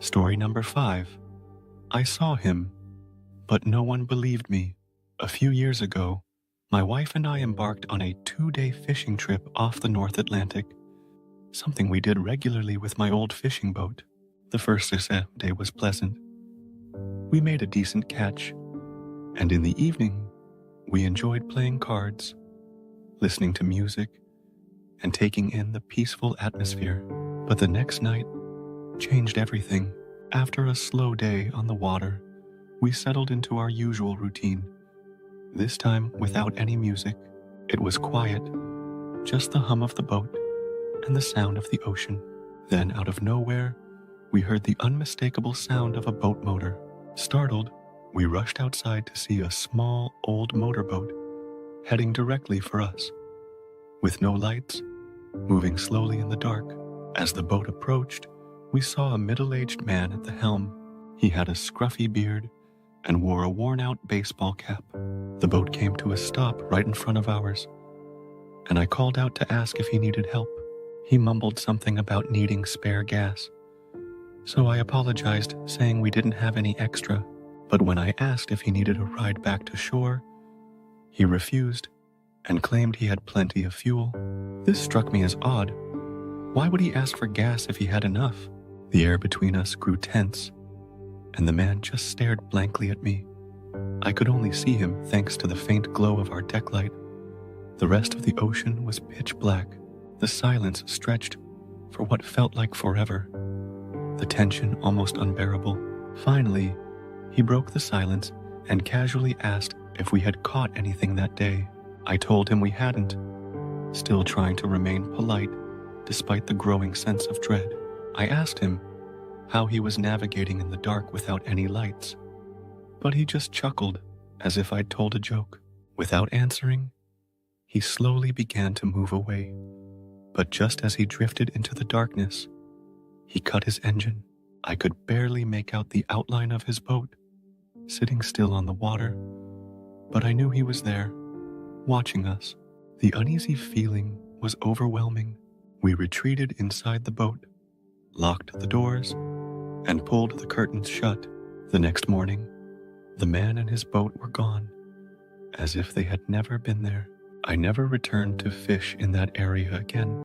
Story number 5. I saw him, but no one believed me. A few years ago, my wife and I embarked on a 2-day fishing trip off the North Atlantic, something we did regularly with my old fishing boat. The first day was pleasant. We made a decent catch, and in the evening, we enjoyed playing cards, listening to music, and taking in the peaceful atmosphere. But the next night changed everything. After a slow day on the water, we settled into our usual routine. This time without any music. It was quiet, just the hum of the boat and the sound of the ocean. Then out of nowhere, we heard the unmistakable sound of a boat motor. Startled, we rushed outside to see a small, old motorboat heading directly for us. With no lights, moving slowly in the dark. As the boat approached, we saw a middle-aged man at the helm. He had a scruffy beard and wore a worn-out baseball cap. The boat came to a stop right in front of ours, and I called out to ask if he needed help. He mumbled something about needing spare gas, so I apologized, saying we didn't have any extra. But when I asked if he needed a ride back to shore, he refused and claimed he had plenty of fuel. This struck me as odd. Why would he ask for gas if he had enough? The air between us grew tense, and the man just stared blankly at me. I could only see him thanks to the faint glow of our deck light. The rest of the ocean was pitch black. The silence stretched for what felt like forever. The tension almost unbearable. Finally, he broke the silence and casually asked if we had caught anything that day. I told him we hadn't, still trying to remain polite despite the growing sense of dread. I asked him how he was navigating in the dark without any lights, but he just chuckled as if I'd told a joke. Without answering, he slowly began to move away, but just as he drifted into the darkness, he cut his engine. I could barely make out the outline of his boat, sitting still on the water, but I knew he was there, watching us. The uneasy feeling was overwhelming. We retreated inside the boat, locked the doors, and pulled the curtains shut. The next morning, the man and his boat were gone, as if they had never been there. I never returned to fish in that area again.